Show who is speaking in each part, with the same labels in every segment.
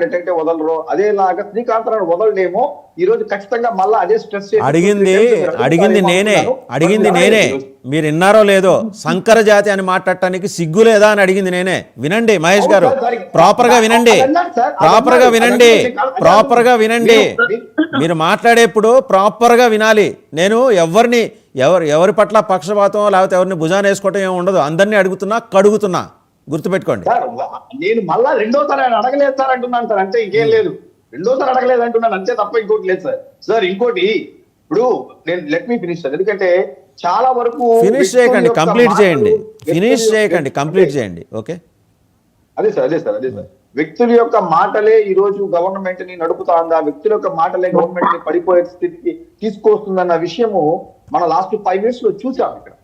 Speaker 1: ఎట్టయితే వదలరు అదేలాగా శ్రీకాంత్ వదలడేమో ఈ రోజు ఖచ్చితంగా మళ్ళీ అదే స్ట్రెస్
Speaker 2: అడిగింది నేనే మీరు విన్నారో లేదో సంకర జాతి అని మాట్లాడటానికి సిగ్గు లేదా అని అడిగింది నేనే. వినండి మహేష్ గారు, ప్రాపర్ గా వినండి. మీరు మాట్లాడేప్పుడు ప్రాపర్ గా వినాలి. నేను ఎవరి పట్ల పక్షపాతం లేకపోతే ఎవరిని భుజాన్ని వేసుకోవటం ఏమి ఉండదు. అందరినీ కడుగుతున్నా గుర్తుపెట్టుకోండి.
Speaker 1: నేను మళ్ళా రెండోసారి ఆయన అడగలేదు సార్ అంటున్నాను సార్, అంతే ఇంకేం లేదు. రెండోసారి అడగలేదు అంటున్నాను అంతే తప్ప ఇంకోటి లేదు సార్. సార్ ఇంకోటి ఇప్పుడు నేను లెట్ మీ ఫినిష్ సార్, ఎందుకంటే చాలా వరకు
Speaker 2: ఫినిష్ చేయకండి, కంప్లీట్ చేయండి. ఓకే
Speaker 1: అదే సార్. వ్యక్తుల యొక్క మాటలే ఈ రోజు గవర్నమెంట్ ని నడుపుతా, వ్యక్తుల యొక్క మాటలే గవర్నమెంట్ ని పడిపోయే స్థితికి తీసుకొస్తుందన్న విషయము మన లాస్ట్ 5 years లో చూసాం ఇక్కడ.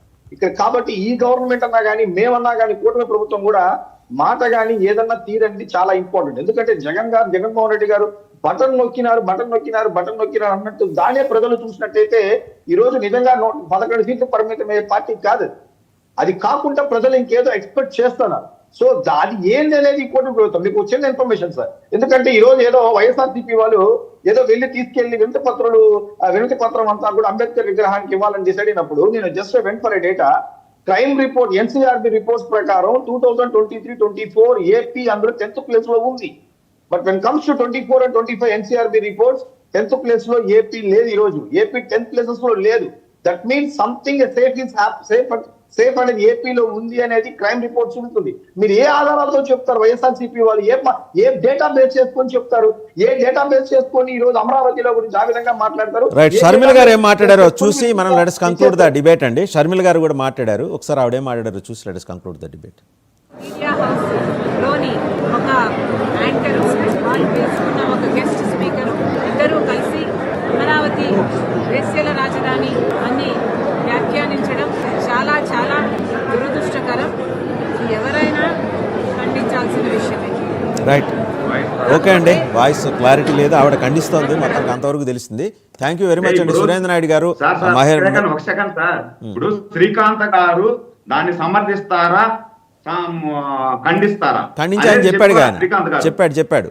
Speaker 1: కాబట్టి ఈ గవర్నమెంట్ అన్నా కానీ మేమన్నా కానీ కూటమి ప్రభుత్వం కూడా మాట కానీ ఏదన్నా తీరండి చాలా ఇంపార్టెంట్. ఎందుకంటే జగన్మోహన్ రెడ్డి గారు బటన్ నొక్కినారు అన్నట్టు దానే ప్రజలు చూసినట్టయితే ఈ రోజు నిజంగా 11 సీట్లు పరిమితమయ్యే పార్టీ కాదు. అది కాకుండా ప్రజలు ఇంకేదో ఎక్స్పెక్ట్ చేస్తున్నారు. సో అది ఏంది అనేది కూటమి ప్రభుత్వం. మీకు చిన్న ఇన్ఫర్మేషన్ సార్, ఎందుకంటే ఈ రోజు ఏదో వైఎస్ఆర్సీపీ వాళ్ళు ఏదో తీసుకెళ్లి వినతి పత్రం అంతా కూడా అంబేద్కర్ విగ్రహానికి ఇవ్వాలని డిసైడ్ అయినప్పుడు నేను just went for data crime report NCRB reports ప్రకారం 2023-24 ఏపీ అందులో 10th ప్లేస్ లో ఉంది. But when comes to 24 and 25 NCRB reports 10th place లో ఏపీ లేదు. ఈ రోజు ఏపీ 10th ప్లేసెస్ లో లేదు. దట్ మీన్స్ సంథింగ్ సేఫ్ అనేది ఏపీలో ఉంది అనేది క్రైమ్ రిపోర్ట్ చూపుతుంది. మీరు ఏ ఆధారాలతో చెప్తారు? వైఎస్ఆర్సీపీ వాళ్ళు ఏ డేటా బేస్ చేసుకొని చెప్తారు? ఏ డేటా బేస్ చేసుకొని ఈ రోజు అమరావతిలో గురించి ఆ విధంగా మాట్లాడతారు?
Speaker 2: రైట్, షర్మిల గారు ఏం మాట్లాడారో చూసి మనం లెట్స్ కంక్లూడ్ ద డిబేట్ అండి. షర్మిల గారు కూడా మాట్లాడారు, ఒకసారి ఆవిడ ఏం మాట్లాడారో చూసి let's conclude the debate.
Speaker 3: Media house లోని ఒక యాంకర్ వాళ్ళు పిలుచుకున్న ఒక గెస్ట్ స్పీకర్ ఇద్దరూ కలిసి అమరావతి వేశ్యల రాజధాని అని వ్యాఖ్యానించడం చాలా చాలా దురదృష్టకరం. ఎవరైనా ఖండించాల్సిన విషయమే.
Speaker 2: రైట్, ఓకే అండి. వాయిస్ క్లారిటీ లేదు, ఆవిడ ఖండిస్తోంది, మొత్తానికి అంతవరకు తెలిసింది. థ్యాంక్ యూ వెరీ మచ్ అండి సురేంద్ర నాయుడు గారు.
Speaker 4: ఇప్పుడు శ్రీకాంత్ గారు దాన్ని సమర్థిస్తారా ఖండిస్తారా?
Speaker 2: ఖండించాలని చెప్పాడు.